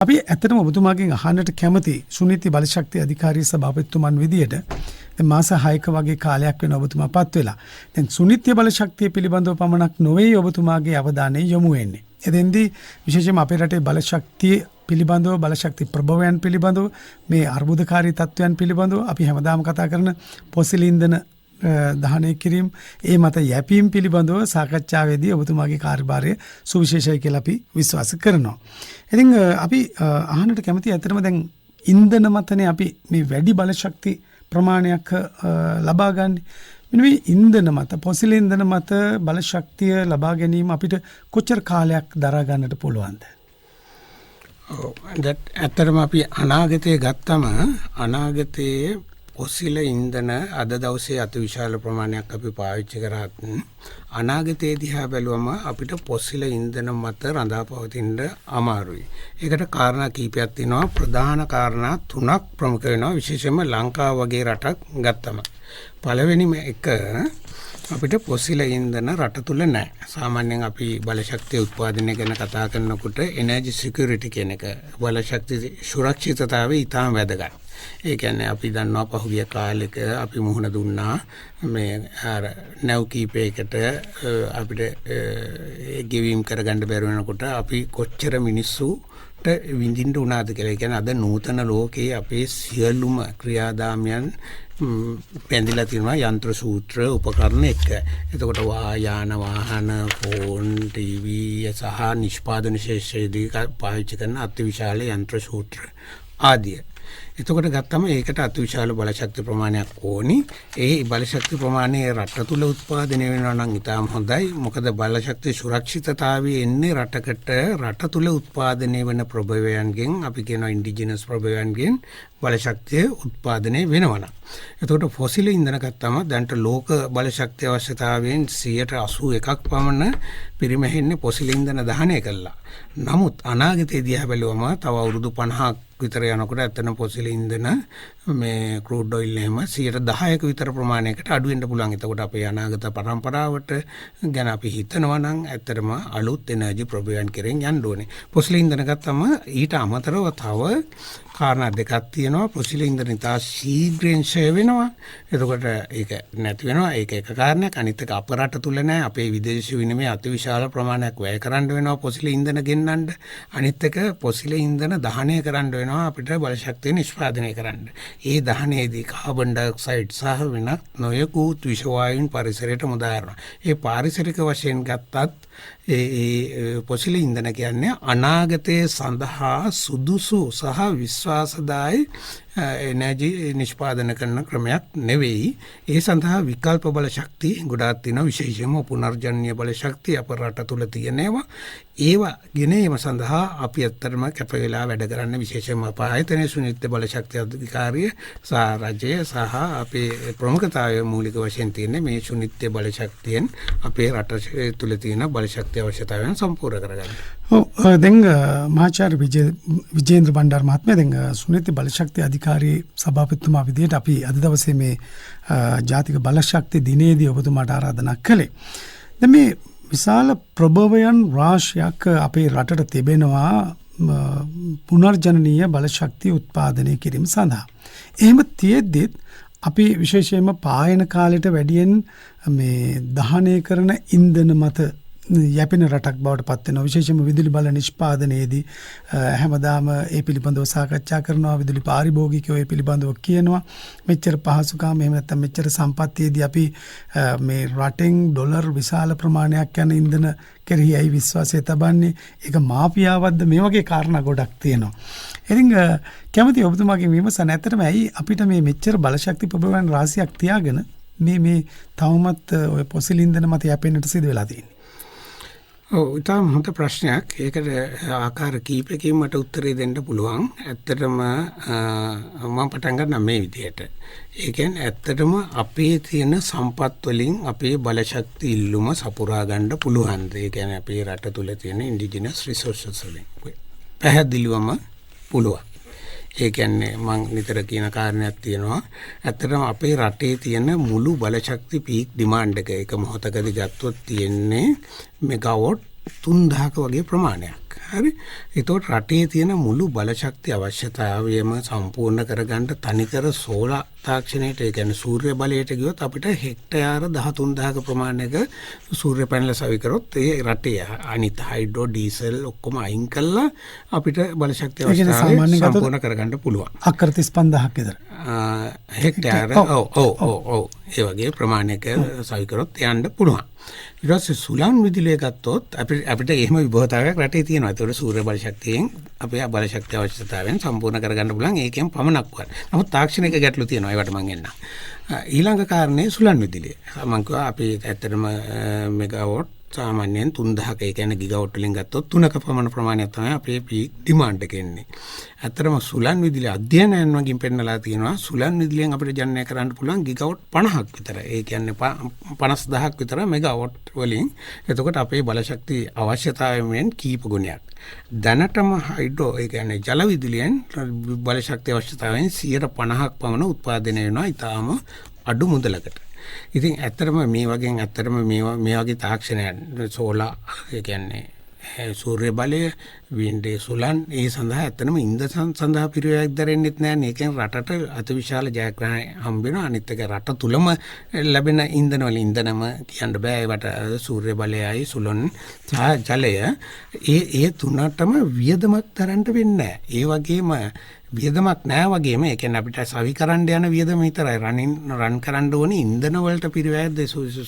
අපි ඇත්තටම ඔබතුමාගෙන් අහන්නට කැමති සුනීති බලශක්ති අධිකාරී සභාපතිතුමන් විදියට දැන් මාස 6ක වගේ කාලයක් වෙන ඔබතුමා පත් වෙලා. දැන් සුනීති බලශක්තිය පිළිබඳව පමණක් නොවේ ඔබතුමාගේ අවධානය යොමු වෙන්නේ. එතෙන්දී විශේෂයෙන්ම අපේ රටේ බලශක්තිය පිළිබඳව බලශක්ති ප්‍රභවයන් පිළිබඳව මේ අර්බුදකාරී තත්ත්වයන් පිළිබඳව අපි හැමදාම කතා කරන පොසිල් ඉන්ධන දහනය කිරීම ඒ මත යැපීම් පිළිබඳව සාකච්ඡාවේදී ඔබතුමාගේ කාර්යභාරය සුවිශේෂයි කියලා අපි විශ්වාස කරනවා. ඉතින් අපි අහන්නට කැමති ඇත්තටම දැන් ඉන්ධන මතනේ අපි මේ වැඩි බලශක්ති ප්‍රමාණයක් ලබා ගන්න. මෙන්න මේ ඉන්ධන මත පොසිල් ඉන්ධන මත බලශක්තිය ලබා ගැනීම අපිට කොච්චර කාලයක් දරා ගන්නට පුළුවන්ද? ඇත්තටම අපි අනාගතයේ ගත්තම අනාගතයේ පොසිල ඉන්ධන අද දවසේ අතිවිශාල ප්‍රමාණයක් අපි පාවිච්චි කරත් අනාගතයේ දිහා බැලුවම අපිට පොසිල ඉන්ධන මත රඳා පවතින්න අමාරුයි. ඒකට කාරණා කීපයක් තියෙනවා. ප්‍රධාන කාරණා තුනක් ප්‍රමුඛ වෙනවා. විශේෂයෙන්ම ලංකාව වගේ රටක් ගත්තම. පළවෙනිම එක අපිට පොසිල ඉන්ධන රට තුල නැහැ. සාමාන්‍යයෙන් අපි බලශක්තිය උත්පාදනය ගැන කතා කරනකොට එනර්ජි සිකියුරිටි කියන එක බලශක්ති සුරක්ෂිතතාවය ඉතාම වැදගත්. ඒ කියන්නේ අපි දන්නවා පහුගිය කාලෙක අපි මුහුණ දුන්නා මේ අර නැව් කීපයකට අපිට ගෙවීම් කරගන්න බැරි වෙනකොට අපි කොච්චර මිනිස්සුට විඳින්න උනාද කියලා. ඒ කියන්නේ අද නූතන ලෝකයේ අපේ සියලුම ක්‍රියාදාමයන් පැඳිලා තියෙනවා යන්ත්‍ර සූත්‍ර උපකරණ එක. එතකොට යාන වාහන ෆෝන් ටීවී සහ නිෂ්පාදන ශේෂ්ත්‍රයේදී පාවිච්චි කරන අතිවිශාල යන්ත්‍ර සූත්‍ර ආදිය. එතකොට ගත්තම ඒකට අතිවිශාල බලශක්ති ප්‍රමාණයක් ඕනි. ඒ බලශක්ති ප්‍රමාණය රට තුල උත්පාදනය වෙනවා නම් ඉතාම හොඳයි. මොකද බලශක්ති සුරක්ෂිතතාවය එන්නේ රටකට රට තුල උත්පාදනය වෙන ප්‍රභවයන්ගෙන් අපි කියනවා ඉන්ඩිජිනස් ප්‍රභවයන්ගෙන් බලශක්තිය උත්පාදනය වෙනවා. එතකොට ෆොසිල් ඉන්ධන ගත්තම දැන්ට ලෝක බලශක්ති අවශ්‍යතාවයෙන් 81ක් පමණ පිරිමැහෙන්නේ පොසිල් ඉන්ධන දහනය කළා. නමුත් අනාගතයේදී දිහා බැලුවම තව අවුරුදු 50ක් විතර යනකොට ඇත්තන පොසිල් ඉන්ධන මේ ක්‍රූඩ් ඔයිල් එහෙම 10%ක විතර ප්‍රමාණයකට අඩු වෙන්න පුළුවන්. එතකොට අපේ අනාගත පරම්පරාවට ගැන අපි හිතනවා නම් ඇත්තටම අලුත් එනර්ජි ප්‍රභවයන් කෙරෙන් යන්න ඕනේ. පොසිල් ඉන්ධන ගත්තම ඊට අමතරව තව කාරණා දෙකක් තියෙනවා. පොසිල් ඉන්ධන ඉතා ශීඝ්‍රයෙන් ඡය වෙනවා. එතකොට ඒක නැති වෙනවා. ඒක එක කාරණයක්. අනිත් එක අප රට තුල නැහැ. අපේ විදේශ විනිමය අතිවිශාල ප්‍රමාණයක් වැය කරන්න වෙනවා පොසිල් ඉන්ධන ගෙන්නන්න. අනිත් එක පොසිල් ඉන්ධන දහනය කරන්න වෙනවා අපිට බලශක්තිය නිෂ්පාදනය කරන්න. ඒ දහනයේදී කාබන් ඩයොක්සයිඩ් සහ වෙනත් නොයෙකුත් විෂ වායුන් පරිසරයට මුදා හරිනවා. ඒ පාරිසරික වශයෙන් ගත්තත් ඒ පොසිල් ඉන්ධන කියන්නේ අනාගතයේ සඳහා සුදුසු සහ විශ්වාසදායි එනර්ජි නිෂ්පාදනය කරන ක්‍රමයක් නෙවෙයි. ඒ සඳහා විකල්ප බලශක්ති ගොඩාක් තියෙනවා. විශේෂයෙන්ම පුනර්ජනනීය බලශක්තිය අප රට තුල තියෙනවා. ඒවා ගෙනීම සඳහා අපි ඇත්තටම කැප වෙලා වැඩ කරන්න විශේෂයෙන්ම අප ආයතනයේ සුනිත්‍ය බලශක්ති අධිකාරිය සහ රජය සහ අපේ ප්‍රමුඛතාවය මූලික වශයෙන් තියෙන්නේ මේ සුනිත්‍ය බලශක්තියෙන් අපේ රට තුල තියෙන බලශක්ති අවශ්‍යතාවයන් සම්පූර්ණ කරගන්න. දැන් මහාචාර්ය විජේන්ද්‍ර බණ්ඩාර මහත්මයා දැන් සුනිත්‍ය බලශක්ති අධිකාරී සභාපතිතුමා විදිහට අපි අද දවසේ මේ ජාතික බලශක්ති දිනේදී ඔබතුමාට ආරාධනා කළේ. දැන් මේ විශාල ප්‍රභවයන් රාශියක් අපේ රටට තිබෙනවා පුනර්ජනනීය බලශක්තිය උත්පාදනය කිරීම සඳහා. එහෙම තියෙද්දිත් අපි විශේෂයෙන්ම පායන කාලයට වැඩියෙන් මේ දහනය කරන ඉන්ධන මත යැපෙන රටක් බවට පත් වෙනවා. විශේෂයෙන්ම විදුලි බල නිෂ්පාදනයේදී හැමදාම ඒ පිළිබඳව සාකච්ඡා කරනවා. විදුලි පාරිභෝගිකයෝ ඒ පිළිබඳව කියනවා. මෙච්චර පහසුකම් එහෙම නැත්නම් මෙච්චර සම්පත්තියේදී අපි මේ රටෙන් ඩොලර් විශාල ප්‍රමාණයක් යන ඉන්ධන කෙරෙහි ඇයි විශ්වාසය තබන්නේ? ඒක මාෆියාවක්ද? මේ වගේ කාරණා ගොඩක් තියෙනවා. ඉතින් කැමති ඔබතුමාගෙන් විමසන්න ඇත්තටම ඇයි අපිට මේ මෙච්චර බලශක්ති ප්‍රභවයන් රාශියක් තියාගෙන මේ තවමත් ඔය පොසිල් ඉන්ධන මත යැපෙන්නට සිදු වෙලා තියෙන්නේ? ඔව් ඉතාම හොඳ ප්‍රශ්නයක්. ඒකට ආකාර කීපයකින් මට උත්තරේ දෙන්න පුළුවන්. ඇත්තටම මම පටන් ගන්නම් මේ විදිහට. ඒ කියන්නේ ඇත්තටම අපේ තියෙන සම්පත් වලින් අපේ බලශක්ති ඉල්ලුම සපුරා ගන්න පුළුවන්. ඒ කියන්නේ අපේ රට තුල තියෙන ඉන්ඩිජිනස් රිසෝර්සස් වලින් පැහැදිලිවම පුළුවන්. ඒ කියන්නේ මම නිතර කියන කාරණයක් තියෙනවා. ඇත්තටම අපේ රටේ තියෙන මුළු බලශක්ති පීක් ඩිමාන්ඩ් එක මොහොතකදී ගත්තොත් තියෙන්නේ මෙගාවොට් 3000ක වගේ ප්‍රමාණයක්. හරි. ඒතකොට රටේ තියෙන මුළු බලශක්ති අවශ්‍යතාවයම සම්පූර්ණ කරගන්න තනිකර සෝලා තාක්ෂණයට ඒ කියන්නේ සූර්ය බලයට ගියොත් අපිට හෙක්ටයාර 13000ක ප්‍රමාණයක සූර්ය පැනල සවි කරොත් ඒ රටේ අනිත් හයිඩ්‍රෝ ඩීසල් ඔක්කොම අයින් කළා අපිට බලශක්ති අවශ්‍යතාවය සම්පූර්ණ කරගන්න පුළුවන්. අක්කර 35000ක් විතර. හෙක්ටයාර ඔව් ඒ වගේ ප්‍රමාණයක සවි කරොත් යන්න පුළුවන්. ඊට පස්සේ සුළං විදුලිය ගත්තොත් අපිට එහෙම විභවතාවයක් රටේ තියෙනවා. ඒතකොට සූර්ය බලශක්තියෙන් අපේ බලශක්ති අවශ්‍යතාවයන් සම්පූර්ණ කරගන්න පුළුවන්. ඒකෙන් පමණක් වත්. නමුත් තාක්ෂණික ගැටලු තියෙනවා. ඒවට මම එන්නම්. ඊළඟ කාරණේ සුළං විදුලිය. මම කිව්වා අපි ඇත්තටම මෙගාවොට් සාමාන්‍යයෙන් 3000ක ඒ කියන්නේ ගිගාවොට් වලින් ගත්තොත් 3ක පමණ ප්‍රමාණයක් තමයි අපේ පීක් ඩිමාන්ඩ් එක එන්නේ. ඇත්තටම සුළං විදුලිය අධ්‍යයනයන් වලින් පෙන්නලා තියෙනවා සුළං විදුලියෙන් අපිට ජනනය කරන්න පුළුවන් ගිගාවොට් 50ක් විතර. ඒ කියන්නේ 50000ක් විතර මෙගාවොට් වලින්. එතකොට අපේ බලශක්ති අවශ්‍යතාවයෙන් කීප ගුණයක්. දැනටම හයිඩ්‍රෝ ඒ කියන්නේ ජල විදුලියෙන් බලශක්ති අවශ්‍යතාවයෙන් 50%ක් පමණ උත්පාදනය වෙනවා. ඊටාම අඩු මුදලකට. ඉතින් ඇත්තටම මේ වගේ තාක්ෂණයන් සෝලා ඒ කියන්නේ සූර්ය බලය වින්ඩේ සුළං ඒ සඳහා ඇත්තටම ඉන්ධන සඳහා පිරිවැයක් දරෙන්නෙත් නැහැ. ඒකෙන් රටට අතිවිශාල ජයග්‍රහණයක් හම්බ වෙනවා. අනිත් එක රට තුලම ලැබෙන ඉන්ධන වල ඉන්ධනම කියන්න බෑ. ඒවට සූර්ය බලයයි සුළං සහ ජලය ඒ තුනටම වියදමක් දරන්න වෙන්නේ නැහැ. ඒ වගේම වියදමක් නැහැ වගේම ඒ කියන්නේ අපිට සවි කරන්න යන වියදම විතරයි රන් කරන්න ඕනේ ඉන්ධන වලට පිරිවැයද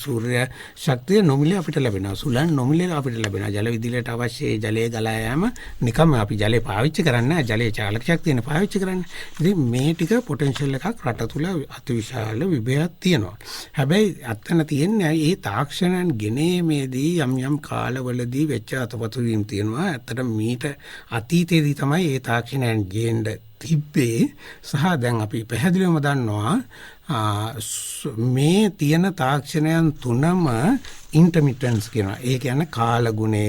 සූර්ය ශක්තිය නොමිලේ අපිට ලැබෙනවා. සුළං නොමිලේ අපිට ලැබෙනවා. ජල විදුලියට අවශ්‍ය ජලය ගලා යාම නිකම්ම අපි ජලය පාවිච්චි කරන්නේ නැහැ. ජලයේ චාලක ශක්තියනේ පාවිච්චි කරන්නේ. ඉතින් මේ ටික පොටෙන්ෂල් එකක් රට තුල අතිවිශාල විභවයක් තියෙනවා. හැබැයි අත්තන තියෙන්නේ මේ තාක්ෂණයන් ගෙනීමේදී යම් කාලවලදී වෙච්ච අතපතු වීම තියෙනවා. ඇත්තට මීට අතීතයේදී තමයි මේ තාක්ෂණයන් ගේන්න තිබ්බේ සහ දැන් අපි පැහැදිලිවම දන්නවා මේ තියෙන තාක්ෂණයන් තුනම ඉන්ටර්මිටන්ස් කියනවා. ඒ කියන්නේ කාලගුණය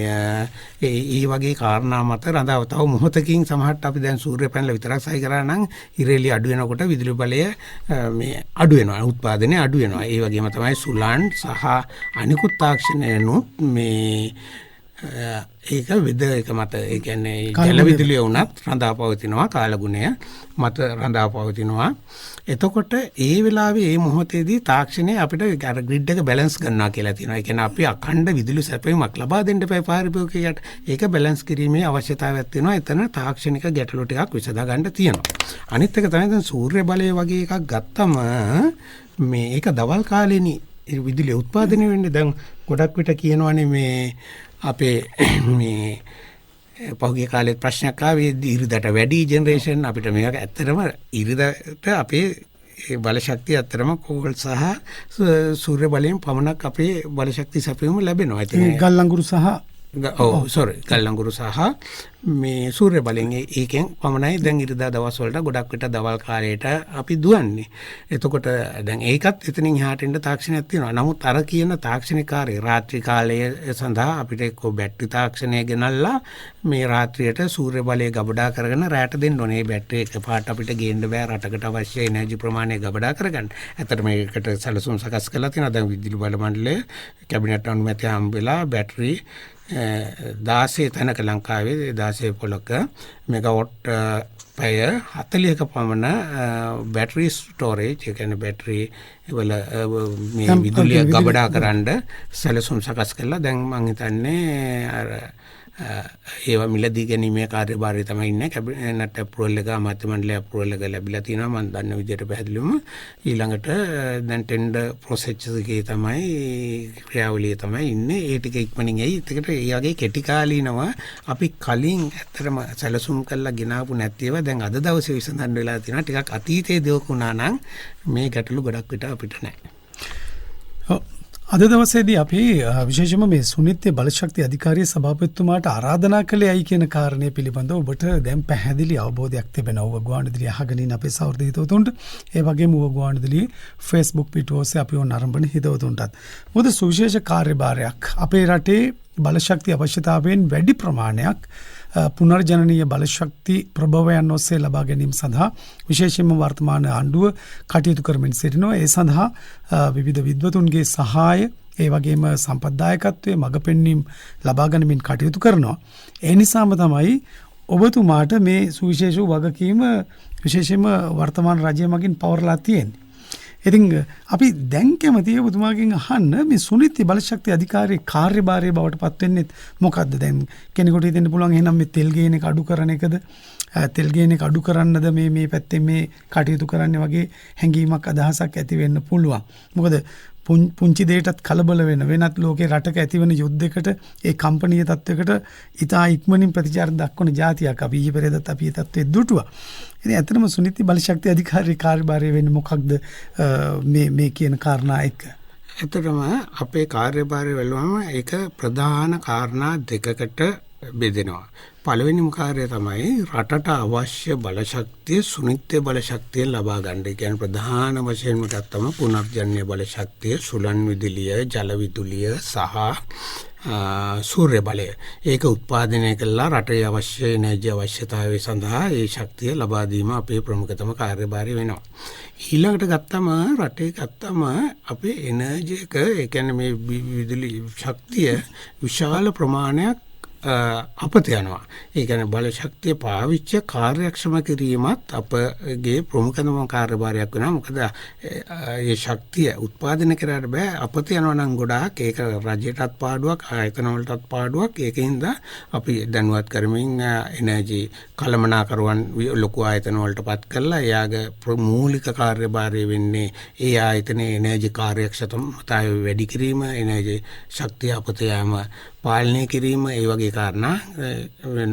ඒ වගේ කාරණා මත රඳාව. තව මොහොතකින් සමහරට අපි දැන් සූර්ය පැනල විතරක් සහි කරා නම් ඉරේලිය අඩු වෙනකොට විදුලි බලය මේ අඩු වෙනවා. උත්පාදනය අඩු වෙනවා. ඒ වගේම තමයි සුළං සහ අනිකුත් තාක්ෂණයනුත් මේ ඒක එක මත ඒ කියන්නේ ජල විදුලිය වුණත් රඳා පවතිනවා කාලගුණය මත රඳා පවතිනවා. එතකොට ඒ වෙලාවේ මේ මොහොතේදී තාක්ෂණය අපිට අර ග්‍රිඩ් එක බැලන්ස් කරනවා කියලා තියෙනවා. ඒ කියන්නේ අපි අඛණ්ඩ විදුලි සැපයීමක් ලබා දෙන්න එපා පාරිභෝගිකයට. ඒක බැලන්ස් කිරීමේ අවශ්‍යතාවයක් තියෙනවා. එතන තාක්ෂණික ගැටලු ටිකක් විසඳා ගන්න තියෙනවා. අනිත් එක තමයි දැන් සූර්ය බලය වගේ එකක් ගත්තම මේ ඒක දවල් කාලේනේ විදුලිය උත්පාදනය වෙන්නේ. දැන් ගොඩක් විට කියනවානේ මේ අපේ මේ පහුගිය කාලේ ප්‍රශ්නයක් ආවේ ඉරිදට වැඩි ජෙනරේෂන් අපිට මේක ඇත්තටම ඉරිදට අපේ බලශක්තිය ඇත්තටම කෝල් සහ සූර්ය බලයෙන් පමණක් අපේ බලශක්ති සැපයීම ලැබෙනවා. ඒ ගල්ලංගුරු සහ ගල්ලංගුරු සහ මේ සූර්ය බලයෙන් ඒකෙන් පමණයි දැන් ඉරිදා දවස් වලට ගොඩක් විට දවල් කාලයට අපි දුවන්නේ. එතකොට දැන් ඒකත් එතනින් එහාට එන්න තාක්ෂණයක් තියෙනවා. නමුත් අර කියන තාක්ෂණික කාර්යය රාත්‍රී කාලයේ සඳහා අපිට එක්ක බැටරි තාක්ෂණය ගෙනල්ලා මේ රාත්‍රියට සූර්ය බලය ගබඩා කරගෙන රැට දෙන්න ඕනේ. මේ බැටරි එකපාරට අපිට ගේන්න බෑ. රටකට අවශ්‍ය එනර්ජි ප්‍රමාණය ගබඩා කරගන්න. ඇත්තට මේකට සැලසුම් සකස් කරලා තියෙනවා. දැන් විදුලි බල මණ්ඩලය කැබිනට් අනුමැතිය හම්බෙලා බැටරි 16 තැනක ලංකාවේ 16 පොලක මෙගාවොට් පැය 40ක පමණ බැටරි ස්ටෝරේජ් ඒ කියන්නේ බැටරි වල මේ විදුලිය ගබඩා කරන්න සැලසුම් සකස් කළා. දැන් මම හිතන්නේ අර ඒවා මිලදී ගැනීමේ කාර්යභාරය තමයි ඉන්නේ. කැබිනට් අප්‍රූවල් එක අමාත්‍ය මණ්ඩලයේ අප්‍රූවල් එක ලැබිලා තිනවා. මම දන්න විදිහට පැහැදිලිවම ඊළඟට දැන් ටෙන්ඩර් ප්‍රොසෙස් එකේ තමයි ක්‍රියාවලිය තමයි ඉන්නේ. ඒ ටික ඉක්මනින් එයි. ඒකට ඒ වගේ කෙටි කාලීනව අපි කලින් ඇත්තටම සැලසුම් කරලා ගෙනාවු නැති ඒවා දැන් අද දවසේ විසඳන්න වෙලා තියෙනවා. ටිකක් අතීතයේ දෝක වුණා නම් මේ ගැටලු ගොඩක් විට අපිට නැහැ. අද දවසේදී අපි විශේෂයෙන්ම මේ සුනිත්‍ය බලශක්ති අධිකාරිය සභාපතිතුමාට ආරාධනා කළේ ඇයි කියන කාරණය පිළිබඳව ඔබට දැන් පැහැදිලි අවබෝධයක් තිබෙනවා. ඔබ ගුවන්විදුලිය අහගෙන ඉන්න අපේ සහෝදර හිතවතුන්ට ඒ වගේම ඔබ ගුවන්විදුලියේ Facebook පිටුව ඔස්සේ අපිව නරඹන හිතවතුන්ටත් මොකද සුවිශේෂ කාර්යභාරයක් අපේ රටේ බලශක්ති අවශ්‍යතාවයෙන් වැඩි ප්‍රමාණයක් පුනර්ජනනීය බලශක්ති ප්‍රභවයන් ඔස්සේ ලබා ගැනීම සඳහා විශේෂයෙන්ම වර්තමාන ආණ්ඩුව කටයුතු කරමින් සිටිනවා. ඒ සඳහා විවිධ විද්වතුන්ගේ සහාය ඒ වගේම සම්පත්දායකත්වයේ මඟ පෙන්වීම ලබා ගනිමින් කටයුතු කරනවා. ඒ නිසාම තමයි ඔබතුමාට මේ සුවිශේෂ වගකීම විශේෂයෙන්ම වර්තමාන රජය මගින් පවරලා තියෙන්නේ. ඉතින් අපි දැන් කැමතියි ඔබතුමාගෙන් අහන්න මේ සුනිත්‍ය බලශක්ති අධිකාරියේ කාර්යභාරය බවට පත් වෙන්නේ මොකද්ද? දැන් කෙනෙකුට හිතෙන්න පුළුවන් එහෙනම් මේ තෙල් ගේන එක අඩු කරන එකද? තෙල් ගේන එක අඩු කරන්නද මේ පැත්තෙන් මේ කටයුතු කරන්නේ වගේ හැඟීමක් අදහසක් ඇති වෙන්න පුළුවන්. මොකද පුංචි දෙයටත් කලබල වෙනත් ලෝකේ රටක ඇතිවන යුද්ධයකට ඒ කම්පනීය තත්වයකට ඉතා ඉක්මනින් ප්‍රතිචාර දක්වන જાතියක් අපි ඊයේ පෙරේදත් අපි ඒ තත්වයේ දුටුවා. ඉතින් ඇත්තටම සුනිත්‍ය බලශක්ති අධිකාරියේ කාර්යභාරය වෙන්නේ මොකක්ද මේ කියන කාරණා එක? ඇත්තටම අපේ කාර්යභාරය වලම ඒක ප්‍රධාන කාරණා දෙකකට බෙදෙනවා. පළවෙනිම කාර්යය තමයි රටට අවශ්‍ය බලශක්තිය සුනිත්‍ය බලශක්තිය ලබා ගන්න. ඒ කියන්නේ ප්‍රධාන වශයෙන්ම ගත්තම පුනර්ජන්‍ය බලශක්තිය, සුළං විදුලිය, ජල විදුලිය සහ සූර්ය බලය. ඒක උත්පාදනය කළා රටේ අවශ්‍ය එනර්ජි අවශ්‍යතාවය සඳහා ඒ ශක්තිය ලබා දීම අපේ ප්‍රමුඛතම කාර්යභාරය වෙනවා. ඊළඟට ගත්තම රටේ ගත්තම අපේ එනර්ජි එක ඒ කියන්නේ මේ විදුලි ශක්තිය විශාල ප්‍රමාණයක් අපත යනවා. ඒ කියන්නේ බලශක්තිය පාවිච්චි කාර්යක්ෂම කිරීමත් අපගේ ප්‍රමුඛතම කාර්යභාරයක් වෙනවා. මොකද මේ ශක්තිය උත්පාදනය කරන්න බෑ අපත යනවා නම් ගොඩාක් ඒක රජයටත් පාඩුවක් ආයතන වලටත් පාඩුවක්. ඒකින්ද අපි දැනුවත් කරමින් එනර්ජි කළමනාකරුවන් ලොකු ආයතන වලටපත් කරලා එයාගේ මූලික කාර්යභාරය වෙන්නේ ඒ ආයතනයේ එනර්ජි කාර්යක්ෂමතාවය වැඩි කිරීම, එනර්ජි ශක්තිය අපත යාම පාලනය කිරීම, ඒ වගේ කාරණා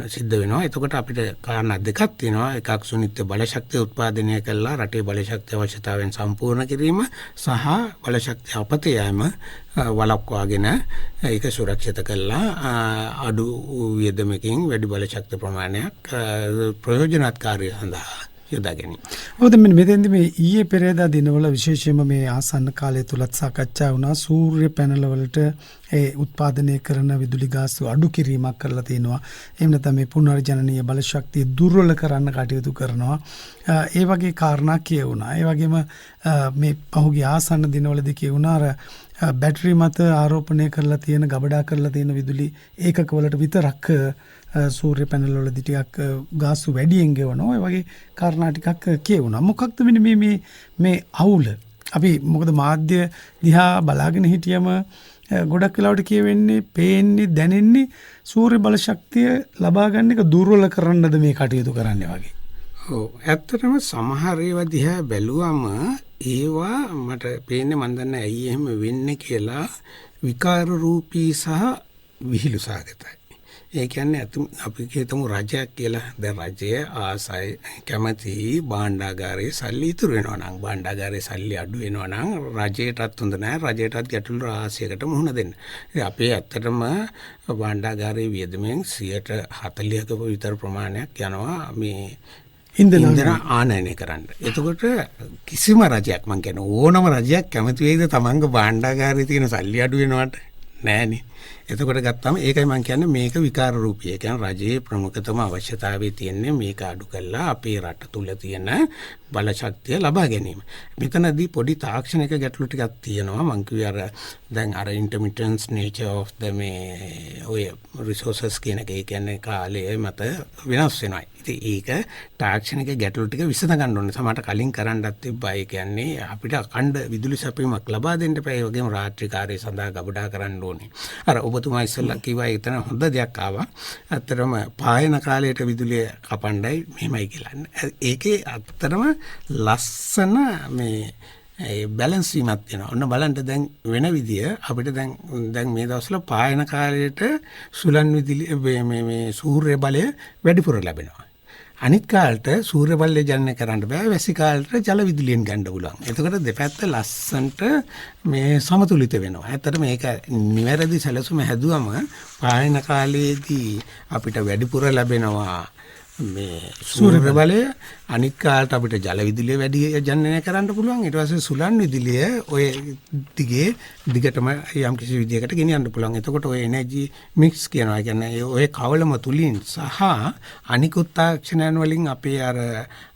සිද්ධ වෙනවා. එතකොට අපිට කාරණා දෙකක් තියෙනවා. එකක් සුනිත්‍ය බලශක්තිය උත්පාදනය කළා රටේ බලශක්තිය අවශ්‍යතාවයන් සම්පූර්ණ කිරීම සහ බලශක්තිය අපත යාම වළක්වාගෙන ඒක සුරක්ෂිත කළා අඩු වියදමකින් වැඩි බලශක්ති ප්‍රමාණයක් ප්‍රයෝජනකාරී සඳහා යොදා ගැනීම. ඔව් දැන් මෙතෙන්දී මේ ඊයේ පෙරේදා දිනවල විශේෂයෙන්ම මේ ආසන්න කාලය තුලත් සාකච්ඡා වුණා සූර්ය පැනල වලට ඒ උත්පාදනය කරන විදුලි ගාස්තු අඩු කිරීමක් කරලා තිනවා. එහෙම නැත්නම් මේ පුනර්ජනනීය බලශක්තිය දුර්වල කරන්න කටයුතු කරනවා. ඒ වගේ කාරණා කියවුණා. ඒ වගේම මේ පහුගිය ආසන්න දිනවලදී කියවුණා අර බැටරි මත ආරෝපණය කරලා තියෙන ගබඩා කරලා තියෙන විදුලි ඒකක වලට විතරක් සූර්ය පැනල් වලදී ටිකක් ගාස්තු වැඩියෙන් ගෙවනවා. ඒ වගේ කාරණා ටිකක් කියවුණා. මොකක්ද මේ අවුල? අපි මොකද මාධ්‍ය දිහා බලාගෙන හිටියම ගොඩක් වෙලාවට කියවෙන්නේ, පේන්නේ, දැනෙන්නේ සූර්ය බලශක්තිය ලබා ගන්න එක දුර්වල කරන්නද මේ කටයුතු කරන්නේ වගේ. ඔව් ඇත්තටම සමහර ඒවා දිහා බැලුවම ඒවා මට පේන්නේ මන් දන්නේ ඇයි එහෙම වෙන්නේ කියලා විකාර රූපී සහ විහිළු සහගතයි. ඒ කියන්නේ අපි කියතමු රජයක් කියලා. දැන් රජය ආසයි කැමති භාණ්ඩාගාරයේ සල්ලි ඉතුරු වෙනවා නම්, භාණ්ඩාගාරයේ සල්ලි අඩු වෙනවා නම් රජයටත් හොඳ නැහැ. රජයටත් ගැටලු රාශියකට මුහුණ දෙන්න. ඉතින් අපේ ඇත්තටම භාණ්ඩාගාරයේ වියදමෙන් 40%ක විතර ප්‍රමාණයක් යනවා මේ ඉන්ධන ආනයනය කරන්න. එතකොට කිසිම රජයක් මං කියන්නේ ඕනම රජයක් කැමති වෙයිද තමන්ගේ භාණ්ඩාගාරයේ තියෙන සල්ලි අඩු වෙනවට? නෑනේ. එතකොට ගත්තාම ඒකයි මම කියන්නේ මේක විකාර රූපී. ඒ කියන්නේ රජයේ ප්‍රමුඛතම අවශ්‍යතාවය තියෙන්නේ මේක අඩු කළා අපේ රට තුල තියෙන බලශක්තිය ලබා ගැනීම. මෙතනදී පොඩි තාක්ෂණික ගැටලු ටිකක් තියෙනවා. මම කිව්වේ දැන් intermittent nature of the ඔය resources කියන එක. ඒ කියන්නේ කාලය මත වෙනස් වෙනවා. ඉතින් ඒක තාක්ෂණික ගැටලු ටික විසඳ ගන්න ඕනේ. සමහරට කලින් කරන්නත් තිබ්බා. ඒ කියන්නේ අපිට අඛණ්ඩ විදුලි සැපයීමක් ලබා දෙන්න බෑ. ඒ වගේම රාත්‍රී කාර්ය සඳහා ගබඩා කරන්න ඕනේ. අර ඔබතුමා ඉස්සෙල්ලා කිව්වා එතන හොඳ දෙයක් ආවා. ඇත්තටම පායන කාලයට විදුලිය කපණ්ඩයි මෙහෙමයි කියලා. ඒකේ ඇත්තටම ලස්සන මේ බැලන්ස් වීමක් තියෙනවා. ඔන්න බලන්න දැන් වෙන විදිය අපිට දැන් මේ දවස්වල පායන කාලයට සුළං විදුලිය මේ සූර්ය බලය වැඩිපුර ලැබෙනවා. අනිත් කාලට සූර්ය බලය ජනනය කරන්න බෑ. වැසි කාලට ජල විදුලියෙන් ගන්න පුළුවන්. එතකොට දෙපැත්ත ලස්සන්ට මේ සමතුලිත වෙනවා. ඇත්තට මේක නිවැරදි සැලසුම හැදුවම පායන කාලයේදී අපිට වැඩිපුර ලැබෙනවා මේ සූර්ය බලය අනිත් කාලට අපිට ජල විදුලිය වැඩි ජනනය කරන්න පුළුවන්. ඊට පස්සේ සුළං විදුලිය ඔය දිගටම යම් කිසි විදියකට ගෙනියන්න පුළුවන්. එතකොට ඔය එනර්ජි මික්ස් කියනවා. ඒ කියන්නේ ඔය කවලම තුලින් සහ අනිකුත් තාක්ෂණයන් වලින් අපේ අර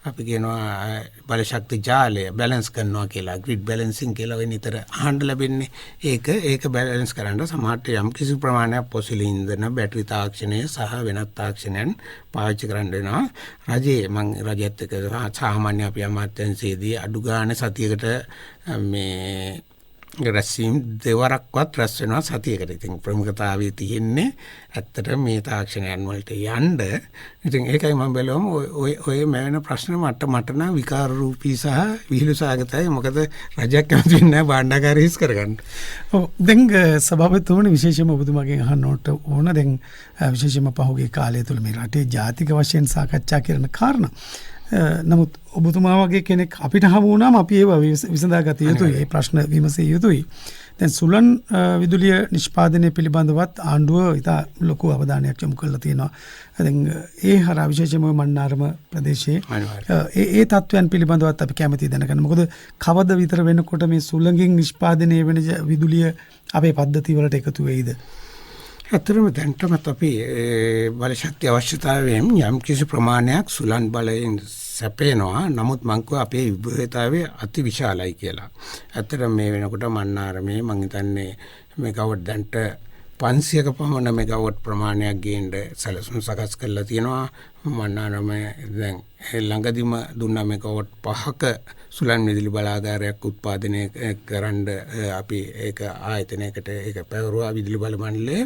අපි කියනවා බල ශක්ති ජාලය බැලන්ස් කරනවා කියලා ග්‍රිඩ් බැලන්සින් කියලා වෙන නිතර අහන්න ලැබෙන්නේ. ඒක බැලන්ස් කරන්න සමහරට යම් කිසි ප්‍රමාණයක් පොසිල් ඉන්ධන බැටරි තාක්ෂණය සහ වෙනත් තාක්ෂණයන් පාවිච්චි කරන්න වෙනවා. රජයේ මම රජයත් එක්ක සාමාන්‍ය අපි අමාත්‍යාංශයේදී අඩු ගානේ සතියකට මේ රැස්වීම් දෙවරක්වත් රැස් වෙනවා සතියකට. ඉතින් ප්‍රමුඛතාවය තියෙන්නේ ඇත්තට මේ තාක්ෂණයන් වලට යන්න. ඉතින් ඒකයි මම බැලුවම ඔය මැවෙන ප්‍රශ්න මට නම් විකාර රූපී සහ විහිළු සාගතයි. මොකද රජයක් කැමති වෙන්නේ නැහැ භාණ්ඩාගාරය හිස් කරගන්න. ඔව් දැන් සභාපතිතුමනි විශේෂයෙන්ම ඔබතුමාගෙන් අහන්නට ඕන දැන් විශේෂයෙන්ම පහුගිය කාලය තුළ මේ රටේ ජාතික වශයෙන් සාකච්ඡා කරන කාරණා. නමුත් ඔබතුමා වගේ කෙනෙක් අපිට හමු වුණාම අපි ඒව විසඳාගත යුතුයි. ඒ ප්‍රශ්න විමසිය යුතුයි. දැන් සුළං විදුලිය නිෂ්පාදනය පිළිබඳවත් ආණ්ඩුව ඉතා ලොකු අවධානයක් යොමු කරලා තියෙනවා. දැන් ඒ හරහා විශේෂයෙන්ම මන්නාරම ප්‍රදේශයේ ඒ තත්ත්වයන් පිළිබඳවත් අපි කැමැති දැනගන්න. මොකද කවද විතර වෙනකොට මේ සුළඟින් නිෂ්පාදනය වෙන විදුලිය අපේ පද්ධති වලට එකතු වෙයිද? ඇත්තටම දැන්ටමත් අපි බල ශක්තිය අවශ්‍යතාවයෙන් යම් කිසි ප්‍රමාණයක් සුළං බලයෙන් සැපේනවා. නමුත් මං කිව්වා අපේ විභවතාවය අති විශාලයි කියලා. ඇත්තටම මේ වෙනකොට මන්නාරමේ මං හිතන්නේ මෙගාවට් දැන්ට 500ක පමණ මෙගාවට් ප්‍රමාණයක් ගේන්න සැලසුම් සකස් කරලා තියෙනවා. මන්නාරමේ දැන් ළඟදිම දුන්නා මෙගාවට් 5ක සුළං විදුලි බලාගාරයක් උත්පාදනය කරන්න අපි ඒක ආයතනයකට ඒක පැවරුවා විදුලි බල මණ්ඩලය.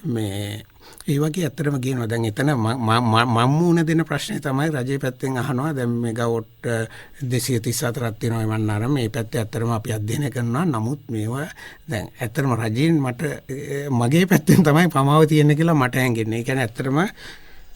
මේ ඒ වගේ ඇත්තටම කියනවා. දැන් එතන මම මුණ දෙන ප්‍රශ්නේ තමයි රජයේ පැත්තෙන් අහනවා. දැන් මෙගාවොට් 234ක් තියෙනවා මන්නාරම. මේ පැත්තේ ඇත්තටම අපි අධ්‍යයනය කරනවා. නමුත් මේවා දැන් ඇත්තටම රජයෙන් මට මගේ පැත්තෙන් තමයි පමාව තියෙන්නේ කියලා මට හැඟෙන්නේ. ඒ කියන්නේ ඇත්තටම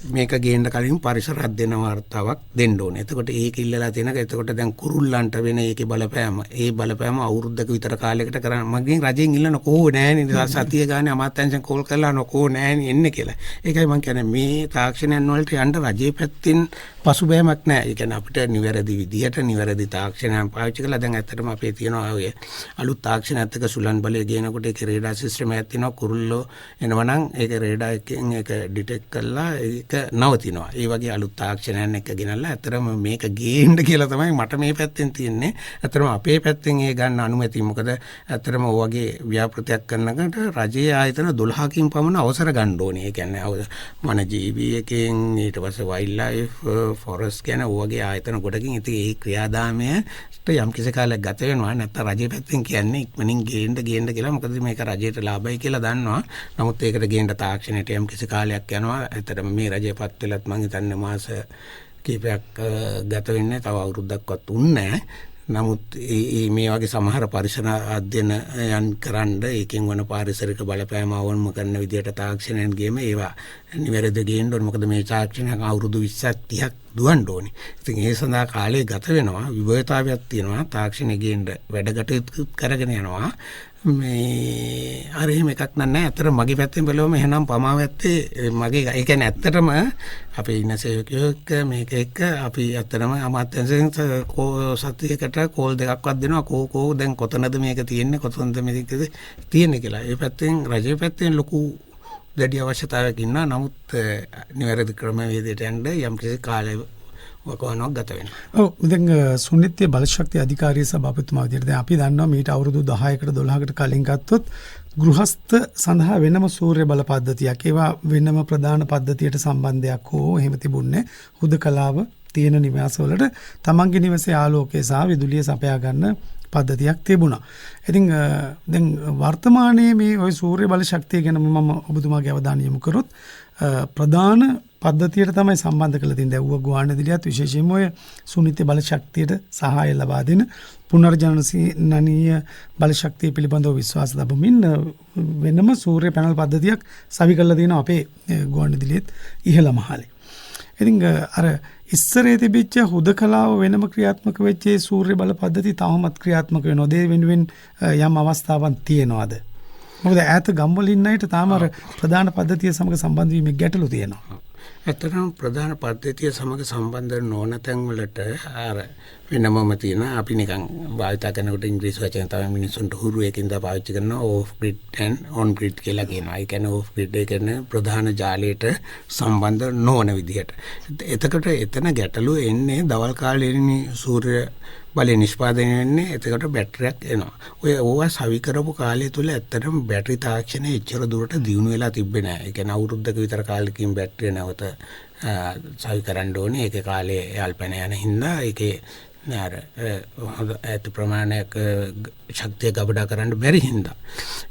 මේක ගේන්න කලින් පරිසර අධ්‍යයන වාර්තාවක් දෙන්න ඕනේ. එතකොට ඒක ඉල්ලලා තියෙනක එතකොට දැන් කුරුල්ලන්ට වෙන ඒකේ බලපෑම අවුරුද්දක විතර කාලයකට කරන්න මගෙන් රජයෙන් ඉල්ලන කෝ නෑනේ සතිය ගානේ අමාත්‍යාංශයෙන් කෝල් කරලා නෝ නෑනේ එන්නේ කියලා. ඒකයි මම කියන්නේ මේ තාක්ෂණයන් වලට යන්න රජයේ පැත්තෙන් පසුබෑමක් නෑ. ඒ කියන්නේ අපිට නිවැරදි විදියට නිවැරදි තාක්ෂණයන් පාවිච්චි කරලා දැන් ඇත්තටම අපේ තියෙනවා ඔය අලුත් තාක්ෂණයත් එක්ක සුළං බලය ගේනකොට ඒකේ රේඩාර් සිස්ටම් එකක් තියෙනවා. කුරුල්ලෝ එනවනම් ඒක රේඩාර් එකෙන් ඒක ඩිටෙක්ට් කරලා ඒක නවතිනවා. ඒ වගේ අලුත් තාක්ෂණයන් එක්ක ගෙනල්ලා ඇත්තටම මේක ගේන්න කියලා තමයි මට මේ පැත්තෙන් තියෙන්නේ. ඇත්තටම අපේ පැත්තෙන් ඒ ගන්න අනුමැතිය. මොකද ඇත්තටම ඔය වගේ ව්‍යාපෘතියක් කරනකොට රජයේ ආයතන 12කින් පමණ අවසර ගන්න ඕනේ. ඒ කියන්නේ වන ජීවී එකෙන් ඊට පස්සේ වයිල්ඩ් ලයිෆ් ෆොරස්ට් කියන ඔය වගේ ආයතන ගොඩකින් ඉතින් ඒ ක්‍රියාදාමයට යම් කිසි කාලයක් ගත වෙනවා. නැත්නම් රජයේ පැත්තෙන් කියන්නේ ඉක්මනින් ගේන්න කියලා. මොකද මේක රජයට ලාභයි කියලා දන්නවා. නමුත් ඒකට ගේන්න තාක්ෂණයට යම් කිසි කාලයක් යනවා. ඇත්තටම මේ රජයේ පත් වෙලත් මං හිතන්නේ මාස කීපයක් ගත වෙන්නේ තව අවුරුද්දක්වත් උන්නේ නැහැ. නමුත් මේ වගේ සමහර පරිසර අධ්‍යයනයන් කරන්න ඒකෙන් වන පාරිසරික බලපෑම අවම කරන විදිහට තාක්ෂණයන් ගේම ඒවා නිවැරදිව ගේන්න ඕනේ. මොකද මේ තාක්ෂණයක් අවුරුදු 20ක් 30ක් දුවන්න ඕනේ. ඉතින් ඒ සඳහා කාලය ගත වෙනවා. විභවතාවයක් තියෙනවා. තාක්ෂණය ගේන්න වැඩකටයුතු කරගෙන යනවා. මේ අර එහෙම එකක් නැහැ. අතර මගේ පැත්තෙන් බලවම එහෙනම් පමාව ඇත්තේ මගේ ඒ කියන්නේ ඇත්තටම අපි ඉන්න සේවකයෝ එක්ක මේක එක්ක අපි ඇත්තටම අමාත්‍යාංශයෙන් සතියකට කෝල් දෙකක්වත් දෙනවා. කෝ දැන් කොතනද මේක තියෙන්නේ කොතනද මේක තියෙන්නේ කියලා. ඒ පැත්තෙන් රජයේ පැත්තෙන් ලොකු දැඩි අවශ්‍යතාවයක් ඉන්නවා. නමුත් නිවැරදි ක්‍රමවේදයට යන්න යම් කිසි කාලයක් වකවානුවක් ගත වෙනවා. ඔව් දැන් සුනිත්‍ය බලශක්ති අධිකාරිය සභාපතිතුමා විදිහට දැන් අපි දන්නවා මීට අවුරුදු 10කට 12කට කලින් ගත්තොත් ගෘහස්ත සඳහා වෙනම සූර්ය බල පද්ධතියක් ඒවා වෙනම ප්‍රධාන පද්ධතියට සම්බන්ධයක් හෝ එහෙම තිබුණේ හුදකලාව තියෙන නිවාසවලට තමන්ගේ නිවසේ ආලෝකය සහ විදුලිය සපයා ගන්න පද්ධතියක් තිබුණා. ඉතින් දැන් වර්තමානයේ මේ ওই සූර්ය බල ශක්තිය ගැන මම ඔබතුමාගේ අවධානය යොමු කරොත් ප්‍රධාන පද්ධතියට තමයි සම්බන්ධ කරලා තියෙන්නේ. ඌව ගුවන්විදුලියත් විශේෂයෙන්ම ඔය සුනිත්‍ය බල ශක්තියට සහාය ලබා දෙන පුනර්ජනනීය බල ශක්තිය පිළිබඳව විශ්වාස ලැබමින් වෙනම සූර්ය පැනල් පද්ධතියක් සවි කරලා තියෙනවා අපේ ගුවන්විදුලියෙත් ඉහළ මහලේ. ඉතින් අර ඉස්සරේ තිබිච්ච හුදකලාව වෙනම ක්‍රියාත්මක වෙච්ච සූර්ය බල පද්ධතිය තවමත් ක්‍රියාත්මක වෙනවා. ඒ වෙනුවෙන් යම් අවස්ථාවක් තියෙනවාද? මොකද ඈත ගම්වල ඉන්න අයට තාම අර ප්‍රධාන පද්ධතිය සමග සම්බන්ධ වීමේ ගැටලු තියෙනවා. ඇත්තටම ප්‍රධාන පද්ධතිය සමග සම්බන්ධ නොවන තැන්වලට අර වෙනමම තියෙන අපි නිකන් භාවිත කරනකොට ඉංග්‍රීසි වචන තමයි මිනිස්සුන්ට හුරු එකකින් දා පාවිච්චි කරන off grid and on grid කියලා කියනවා. ඒ කියන්නේ ඕෆ් ග්‍රිඩ් එක කියන්නේ ප්‍රධාන ජාලයට සම්බන්ධ නොවන විදිහට. එතකොට එතන ගැටලුව එන්නේ දවල් කාලේදී සූර්ය බලය නිෂ්පාදනය වෙන්නේ එතකොට බැටරියක් එනවා. ඔය ඕවා සවි කරපු කාලය තුල ඇත්තටම බැටරි තාක්ෂණය එච්චර දුරට දියුණු වෙලා තිබ්බේ නැහැ. ඒ කියන්නේ අවුරුද්දක විතර කාලෙකින් බැටරිය නැවත සවි කරන්න ඕනේ. ඒකේ කාලේ යාල්පන යන හින්දා ඒකේ අර ඇත ප්‍රමාණයක් ශක්තිය ගබඩා කරන්න බැරි හින්දා.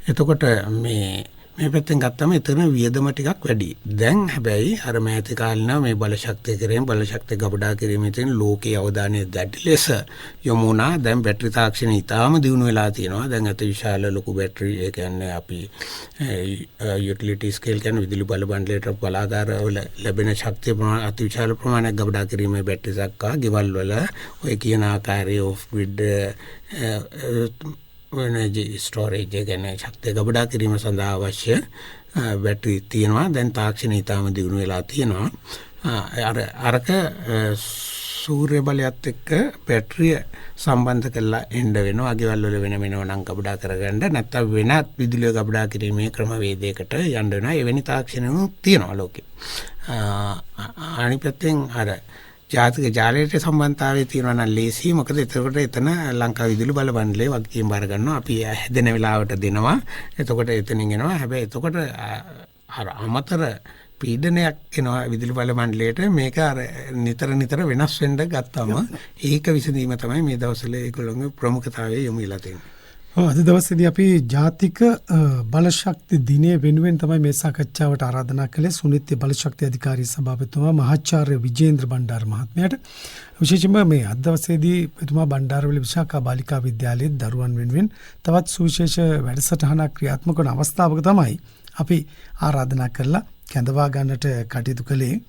එතකොට මේ පැත්තෙන් ගත්තම එතන වියදම ටිකක් වැඩි. දැන් හැබැයි අර මෑත කාලින මේ බලශක්තිය කරේම බලශක්තිය ගබඩා කිරීමේ තියෙන ලෝකයේ අවධානය දැඩි ලෙස යොමු වුණා. දැන් බැටරි තාක්ෂණය ඉතාම දියුණු වෙලා තියෙනවා. දැන් අත විශාල ලොකු බැටරි ඒ කියන්නේ අපි යුටිලිටි ස්කේල් කියන විදුලි බල බණ්ඩලයට බලාගාරවල ලැබෙන ශක්තිය ප්‍රමාණය අති විශාල ප්‍රමාණයක් ගබඩා කිරීමේ බැටරි දක්වා ගෙවල් වල ඔය කියන ආකාරයේ ඔෆ් ග්‍රිඩ් එනර්ජි ස්ටෝරේජ් ගැන ශක්තිය ගබඩා කිරීම සඳහා අවශ්‍ය බැටරි තියෙනවා. දැන් තාක්ෂණය ඉතාම දියුණු වෙලා තියෙනවා. අරක සූර්ය බලයත් එක්ක බැටරිය සම්බන්ධ කරලා එන්න වෙනවා. අගෙවල් වල වෙන නම් ගබඩා කරගන්න නැත්නම් වෙනත් විදුලිය ගබඩා කිරීමේ ක්‍රමවේදයකට යන්න වෙනවා. එවැනි තාක්ෂණයක් තියෙනවා ලෝකේ. අනිත් පැත්තෙන් අර ජාතික ජාලයට සම්බන්ධතාවය තියෙනවා නම් ලේසි. මොකද එතකොට එතන ලංකා විදුලි බල බණ්ඩලේ වගකීම් බාර ගන්නවා. අපි හැදෙන වෙලාවට දෙනවා. එතකොට එතනින් එනවා. හැබැයි එතකොට අර අමතර පීඩනයක් එනවා විදුලි බල මණ්ඩලයට. මේක අර නිතර වෙනස් වෙන්න ගත්තාම ඒක විසඳීම තමයි මේ දවස්වල ඒගොල්ලෝගේ ප්‍රමුඛතාවය යොමු වෙලා තියෙන්නේ. අද දවසේදී අපි ජාතික බලශක්ති දිනය වෙනුවෙන් තමයි මේ සාකච්ඡාවට ආරාධනා කළේ සුනිත්‍ය බලශක්ති අධිකාරී සභාපතිතුමා මහාචාර්ය විජේන්ද්‍ර බණ්ඩාර මහත්මයාට. විශේෂයෙන්ම මේ අද දවසේදී එතුමා බණ්ඩාරවල විශාඛා බාලිකා විද්‍යාලයේ දරුවන් වෙනුවෙන් තවත් සුවිශේෂ වැඩසටහනක් ක්‍රියාත්මක වන අවස්ථාවක තමයි අපි ආරාධනා කරලා කැඳවා ගන්නට කටයුතු කළේ.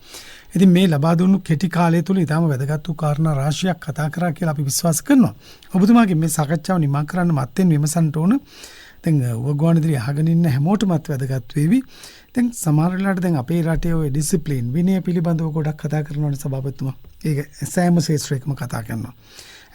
ඉතින් මේ ලබා දුන්නු කෙටි කාලය තුල ඊටම වැදගත් වූ කාරණා රාශියක් කතා කරා කියලා අපි විශ්වාස කරනවා. ඔබතුමාගේ මේ සාකච්ඡාව නිමා කරන්න මත්තෙන් විමසන්න ඕන. දැන් වගෝණදිරි අහගෙන ඉන්න හැමෝටමත් වැදගත් වේවි. දැන් සමහර වෙලාවට දැන් අපේ රටේ ඔය ඩිසිප්ලින් විනය පිළිබඳව ගොඩක් කතා කරනවානේ සභාපතිතුමා. ඒක සෑම ශාස්ත්‍රයකම කතා කරනවා.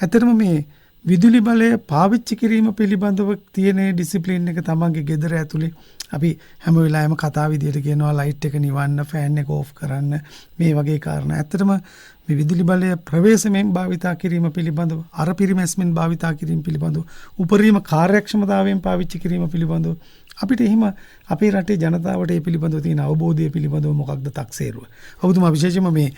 ඇත්තටම මේ විදුලි බලය පාවිච්චි කිරීම පිළිබඳව තියෙන ඩිසිප්ලින් එක තමන්ගේ ගෙදර ඇතුලේ අපි හැම වෙලාවෙම කතා විදියට කියනවා ලයිට් එක නිවන්න, ෆෑන් එක ඕෆ් කරන්න, මේ වගේ කාරණා. ඇත්තටම මේ විදුලි බලය ප්‍රවේශමෙන් භාවිතා කිරීම පිළිබඳව, අර පිරිමැස්මෙන් භාවිතා කිරීම පිළිබඳව, උපරිම කාර්යක්ෂමතාවයෙන් පාවිච්චි කිරීම පිළිබඳව අපිට එහෙම අපේ රටේ ජනතාවට ඒ පිළිබඳව තියෙන අවබෝධය පිළිබඳව මොකක්ද තක්සේරුව? ඔබතුමා විශේෂයෙන්ම මේ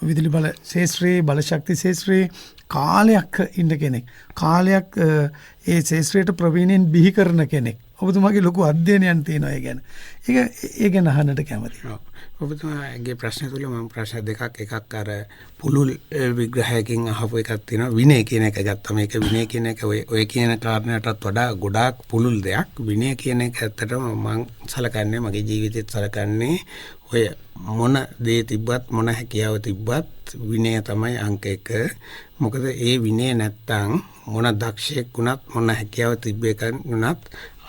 විදුලි බල ශාස්ත්‍රයේ බලශක්ති ශාස්ත්‍රයේ කාලයක් ඉන්න කෙනෙක්. කාලයක් ඒ ශාස්ත්‍රයට ප්‍රවීණෙන් බිහි කරන කෙනෙක්. ඔබතුමාගේ ලොකු අධ්‍යයනයක් තියෙනවා ඒ ගැන. ඒක ගැන අහන්නට කැමතියි. ඔබතුමාගේ ප්‍රශ්න තුල මම ප්‍රශ්න දෙකක් එකක් අර පුළුල් විග්‍රහයකින් අහපු එකක් තියෙනවා. විනය කියන එක ගත්තා. මේක විනය කියන එක ඔය කියන කාරණයටත් වඩා ගොඩාක් පුළුල් දෙයක්. විනය කියන එක ඇත්තටම මම සලකන්නේ මගේ ජීවිතේත් සලකන්නේ ඔය මොන දේ තිබ්බත් මොන හැකියාව තිබ්බත් විනය තමයි අංක 1. මොකද ඒ විනය නැත්තම් මොන දක්ෂයෙක් වුණත් මොන හැකියාව තිබ්බේක වුණත්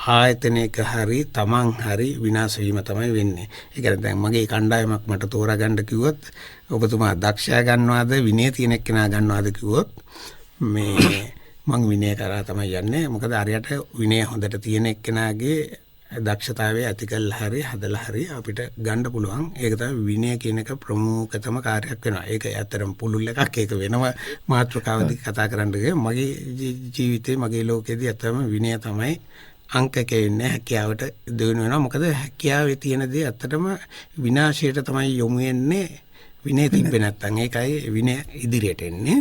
ආයතනයක හරි තමන් හරි විනාශ වීම තමයි වෙන්නේ. ඒ කියන්නේ දැන් මගේ කණ්ඩායමක් මට තෝරාගන්න කිව්වොත් ඔබතුමා දක්ෂයා ගන්නවාද විනය තියෙන එක්කෙනා ගන්නවාද කිව්වොත් මේ මං විනය කරා තමයි යන්නේ. මොකද අරයට විනය හොඳට තියෙන එක්කෙනාගේ දක්ෂතාවය ඇති කළා හරි හදලා හරි අපිට ගන්න පුළුවන්. ඒක තමයි විනය කියන එක ප්‍රමුඛතම කාර්යයක් වෙනවා. ඒක ඇත්තටම පුළුල් එකක්. ඒක වෙනම මාතෘකාවදී කතා කරන්න මගේ ජීවිතේ මගේ ලෝකෙදී ඇත්තම විනය තමයි අංක කෙන්නේ හැකියාවට දිනු වෙනවා. මොකද හැකියාවේ තියෙන දේ ඇත්තටම විනාශයට තමයි යොමු වෙන්නේ විනය තිබ්බේ නැත්නම්. ඒකයි විනය ඉදිරියට එන්නේ.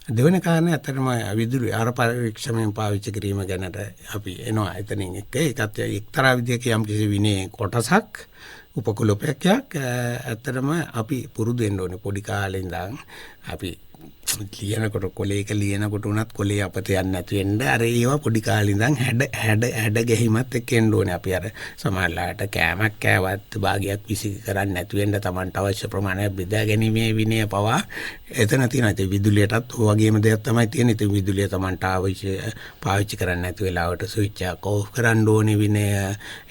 දෙවෙනි කාරණේ ඇත්තටම විදුලි ආර පරීක්ෂණයෙන් පාවිච්චි කිරීම ගැනට අපි එනවා එතනින් එක. ඒකත් එක්තරා විදියක යම් කිසි විනය කොටසක් උපකුලපයක් ඇත්තටම අපි පුරුදු වෙන්න ඕනේ පොඩි කාලේ ඉඳන්. අපි ලියනකොට කොලේක ලියනකොට උනත් කොලේ අපත යන්නේ නැති වෙන්න අර ඒවා පොඩි කාලේ ඉඳන් හැඩ ගැහිමත් එක්ක එන්න ඕනේ. අපි අර සමහරලාට කෑමක් කෑවත් භාගයක් විසි කරන්නේ නැති වෙන්න Tamanට අවශ්‍ය ප්‍රමාණයක් බෙදා ගැනීමේ විනය පවා එතන තියෙනවා. ඉතින් විදුලියටත් ඔය වගේම දෙයක් තමයි තියෙන්නේ. ඉතින් විදුලිය Tamanට අවශ්‍ය පාවිච්චි කරන්න නැති වෙලාවට ස්විච් එක ඕෆ් කරන්න ඕනේ විනය.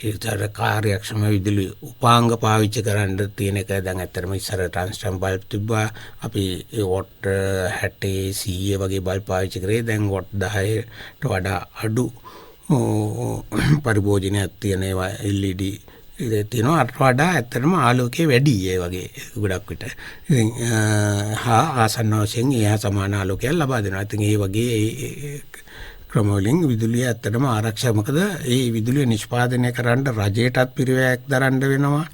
ඒතර කාර්යක්ෂම විදුලි උපාංග පාවිච්චි කරන්න තියෙන එක දැන් ඇත්තටම ඉස්සර ට්‍රාන්ස්ෆර්මර් බල්බ් තිබ්බා. අපි වොට් 60 100 වගේ බල්බ් පාවිච්චි කරේ. දැන් වොට් 10ට වඩා අඩු පරිභෝජනයක් තියෙන ඒවා LED තියෙනවා. අට වඩා ඇත්තටම ආලෝකය වැඩි ඒ වගේ ගොඩක් විට. ඉතින් ආසන්න වශයෙන් එහා සමාන ආලෝකයක් ලබා දෙනවා. ඉතින් ඒ වගේ ක්‍රමවලින් විදුලිය ඇත්තටම ආරක්ෂා. මොකද ඒ විදුලිය නිෂ්පාදනය කරන්න රජයටත් පිරිවැයක් දරන්න වෙනවා.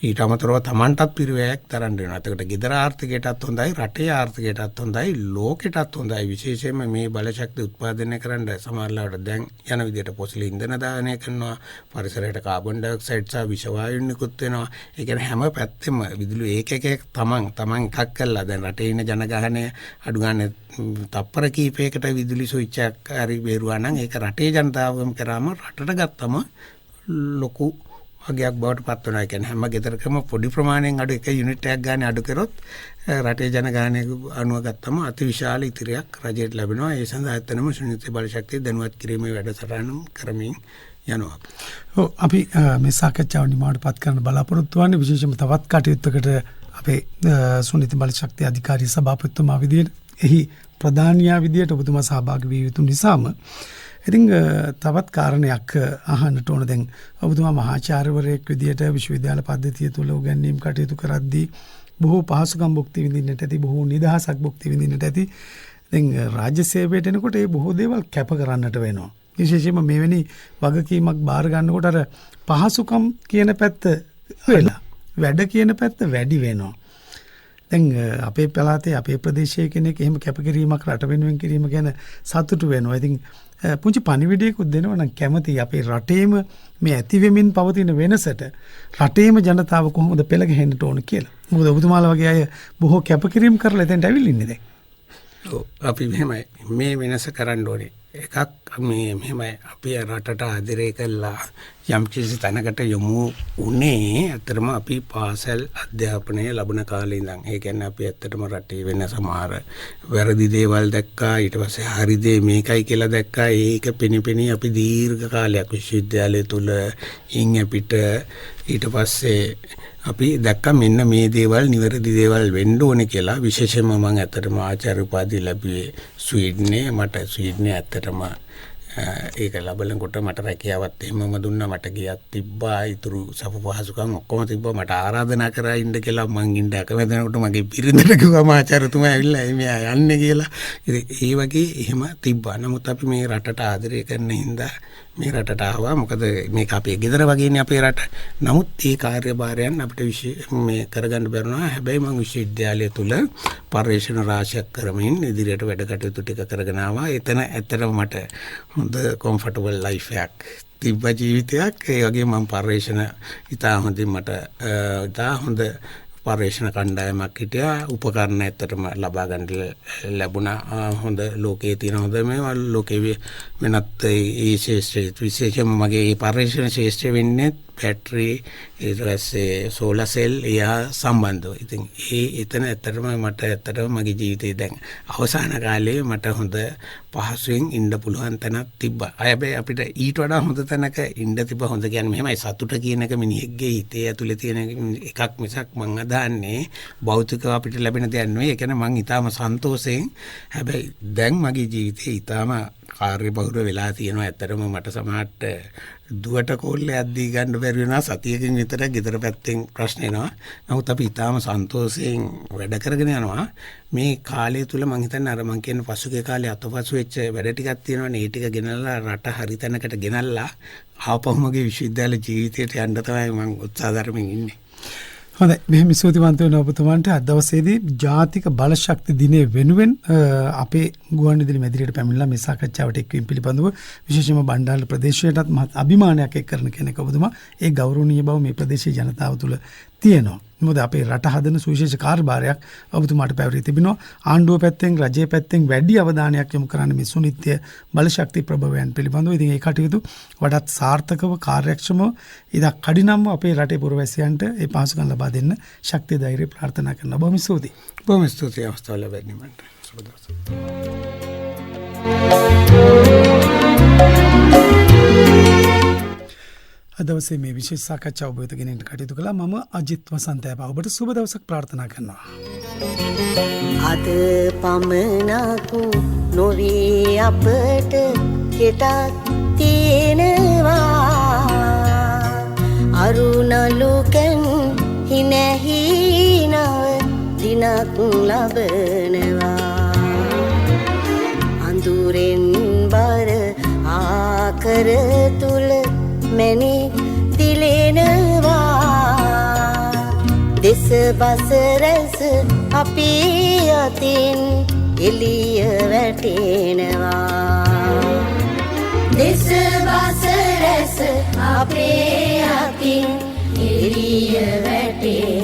ඊට අමතරව Tamanටත් පිරිවැයක් දරන්න වෙනවා. එතකොට ගෙදර ආර්ථිකයටත් හොඳයි, රටේ ආර්ථිකයටත් හොඳයි, ලෝකෙටත් හොඳයි. විශේෂයෙන්ම මේ බලශක්ති උත්පාදනය කරන්න සමහරවිට දැන් යන විදිහට පොසිල ඉන්ධන දානය කරනවා. පරිසරයට කාබන් ඩයොක්සයිඩ් සහ විෂ වායු නිකුත් වෙනවා. ඒ කියන්නේ හැම පැත්තෙම විදුලිය එක තමන් එකක් කළා. දැන් රටේ ඉන්න ජනගහනය අඩු ගන්න තප්පර කීපයකට විදුලි ස්විච් එකක් හරි බේරුවා නම් ඒක රටේ ජනතාවම කරාම රටට ගත්තම ලොකු වගයක් බවට පත් වෙනවා. ඒ කියන්නේ හැම ගෙදරකම පොඩි ප්‍රමාණයෙන් අඩු එක යුනිට් එකක් ගන්න අඩු කරොත් රටේ ජනගහනය අනුව ගත්තම අතිවිශාල ඉතිරියක් රජයට ලැබෙනවා. ඒ සඳහා ඇත්තනම සුනිත් බලශක්තිය දැනුවත් කිරීමේ වැඩසටහන කරමින් යනවා. ඔව් අපි මේ සාකච්ඡාව නිමාවටපත් කරන්න බලාපොරොත්තු වෙන්නේ විශේෂයෙන්ම තවත් කටයුත්තකට අපේ සුනිත් බලශක්තිය අධිකාරී සභාපතිතුමා විදියට එහි ප්‍රධානියා විදියට ඔබතුමා සහභාගී විය යුතු නිසාම ඉතින් තවත් කාරණයක් අහන්නට ඕන. දැන් ඔබතුමා මහාචාර්යවරයෙක් විදියට විශ්වවිද්‍යාල පද්ධතිය තුළ උගන්වීම් කටයුතු කරද්දී බොහෝ පහසුකම් භුක්ති විඳින්නට ඇති, බොහෝ නිදහසක් භුක්ති විඳින්නට ඇති. දැන් රාජ්‍ය සේවයට එනකොට ඒ බොහෝ දේවල් කැප කරන්නට වෙනවා. විශේෂයෙන්ම මෙවැනි වගකීමක් බාර ගන්නකොට අර පහසුකම් කියන පැත්ත වෙලා වැඩ කියන පැත්ත වැඩි වෙනවා. දැන් අපේ පළාතේ අපේ ප්‍රදේශයේ කෙනෙක් එහෙම කැපකිරීමක් රට වෙනුවෙන් කිරීම ගැන සතුටු වෙනවා. ඉතින් පුංචි පණිවිඩයකුත් දෙනවා නම් කැමති අපේ රටේම මේ ඇති වෙමින් පවතින වෙනසට රටේම ජනතාව කොහොමද පෙළ ගැහෙන්නට ඕන කියලා. මොකද ඔබතුමාලා වගේ අය බොහෝ කැපකිරීම කරලා එතෙන්ට ඇවිල්ලා ඉන්නේ දැන්. ඔව් අපි මෙහෙමයි මේ වෙනස කරන්න ඕනේ. එකක් මේ මෙහෙමයි අපි රටට ආදරය කළා යම් කිසි තැනකට යමු උනේ ඇත්තටම අපි පාසල් අධ්‍යාපනය ලැබුණ කාලේ ඉඳන්. ඒ කියන්නේ අපි ඇත්තටම රටේ වෙන සමහර වැරදි දේවල් දැක්කා. ඊට පස්සේ හරි දේ මේකයි කියලා දැක්කා. ඒක පෙනිපෙනී අපි දීර්ඝ කාලයක් විශ්වවිද්‍යාලය තුල ඉන් අපිට ඊට පස්සේ අපි දැක්කා මෙන්න මේ දේවල් නිවැරදි දේවල් වෙන්න ඕනේ කියලා. විශේෂයෙන්ම මම ඇත්තටම ආචාර්ය උපාධිය ලැබුවේ ස්වීඩනේ. මට ස්වීඩනේ ඇත්තටම ඒක ලැබලනකොට මට රැකියාවත් එහෙමම දුන්නා. මට ගියක් තිබ්බා. ඊතුරු සපු පහසුකම් ඔක්කොම තිබ්බා. මට ආරාධනා කරා ඉන්න කියලා. මං ඉන්න අකමැතිනකොට මගේ බිරිඳට කිව්වා ආචාර්යතුමා ඇවිල්ලා මෙයා යන්නේ කියලා. ඉතින් ඒ වගේ එහෙම තිබ්බා. නමුත් අපි මේ රටට ආදරය කරන හින්දා මේ රටට ආවා. මොකද මේක අපේ ගෙදර වගේනේ අපේ රට. නමුත් ඒ කාර්යභාරයන් අපිට මේ කරගන්න බැරුණා. හැබැයි මම විශ්වවිද්‍යාලය තුල පර්යේෂණ රාශියක් කරමින් ඉදිරියට වැඩ කටයුතු ටික කරගෙන ආවා. එතන ඇත්තටම මට හොඳ කම්ෆර්ටබල් ලයිෆ් එකක් තිබ්බ ජීවිතයක්. ඒ වගේ මම පර්යේෂණ ඉතා හොඳින් මට ඉතා හොඳ පර්යේෂණ කණ්ඩායමක් හිටියා. උපකරණ ඇත්තටම ලබා ගන්න ලැබුණා. හොඳ ලෝකයේ තියෙන හොඳ මේවා ලෝකයේ වෙනත් ඒ ශාස්ත්‍රයේ විශේෂයෙන්ම මගේ මේ පර්යේෂණ ශාස්ත්‍රය වෙන්නේ බැටරි ඊට පස්සේ සෝලාර් සෙල් එයා සම්බන්ධව. ඉතින් එතන ඇත්තටම මට ඇත්තටම මගේ ජීවිතේ දැන් අවසාන කාලේ මට හොඳ පහසුවෙන් ඉන්න පුළුවන් තැනක් තිබ්බා. හැබැයි අපිට ඊට වඩා හොඳ තැනක ඉන්න තිබ්බා. හොඳ කියන්නේ මෙහෙමයි සතුට කියන එක මිනිහෙක්ගේ හිතේ ඇතුලේ තියෙන එකක් මිසක් මං අදහන්නේ භෞතිකව අපිට ලැබෙන දෙයක් නෙවෙයි. ඒ කියන්නේ මං ඊටාම සන්තෝෂයෙන් හැබැයි දැන් මගේ ජීවිතේ ඊටාම කාර්යබහුල වෙලා තියෙනවා. ඇත්තටම මට සමහරට දුවට කෝල්ලයක් දී ගන්න බැරි වෙනවා. සතියකින් විතර ගෙදර පැත්තෙන් ප්‍රශ්න එනවා. නමුත් අපි ඊටාම සන්තෝෂයෙන් වැඩ කරගෙන යනවා. මේ කාලය තුල මම හිතන්නේ අර මං කියන පසුගිය කාලේ අතපසු වෙච්ච වැඩ ටිකක් තියෙනවනේ. ඒ ටික ගෙනල්ලා රට හරි තැනකට ගෙනල්ලා ආපහු මගේ විශ්වවිද්‍යාල ජීවිතයට යන්න තමයි මම උත්සාහ දරමින් ඉන්නේ. හොඳයි. මෙහෙම ස්තුතිවන්ත වෙන ඔබතුමන්ට අද දවසේදී ජාතික බලශක්ති දිනය වෙනුවෙන් අපේ ගුවන්විදුලි මැදිරියට පැමිණලා මේ සාකච්ඡාවට එක්වීම පිළිබඳව විශේෂයෙන්ම බණ්ඩාර ප්‍රදේශයටත් මහත් අභිමානයක් එක් කරන කෙනෙක් ඔබතුමා. ඒ ගෞරවනීය බව මේ ප්‍රදේශයේ ජනතාව තුළ තියෙනවා. මොකද අපේ රට හදන සුවිශේෂ කාර්යභාරයක් ඔබතුමාට පැවරී තිබෙනවා. ආණ්ඩුව පැත්තෙන් රජයේ පැත්තෙන් වැඩි අවධානයක් යොමු කරන්න මේ සුනිත්‍ය බලශක්ති ප්‍රභවයන් පිළිබඳව. ඉතින් ඒ කටයුතු වඩාත් සාර්ථකව කාර්යක්ෂමව ඉදා කඩිනම්ව අපේ රටේ පුරවැසියන්ට ඒ පහසුකම් ලබා දෙන්න ශක්තිය ධෛර්යය ප්‍රාර්ථනා කරනවා. බොහොම ස්තුතියි. බොහොම ස්තුතියි අවස්ථාව ලැබෙන්නට. සුබ දවසක්. දවසේ මේ විශේෂ සාකච්ඡාව ඔබ වෙත ගෙනෙන්න කටයුතු කළා. මම අජිත් වසන්තයප ඔබට සුබ දවසක් ප්‍රාර්ථනා කරනවා. අද පමණක් නොවේ අපට කෙටක් තියෙනවා අරුණලුකන් හිනැහිනව දිනක් ලබනවා අඳුරෙන් බර ආකර තුල මැණික් දිලෙනවා දෙස බස රැස අපේ අතින් එළිය වැටෙනවා දෙස බස රැස අපේ අතින් එළිය වැටෙනවා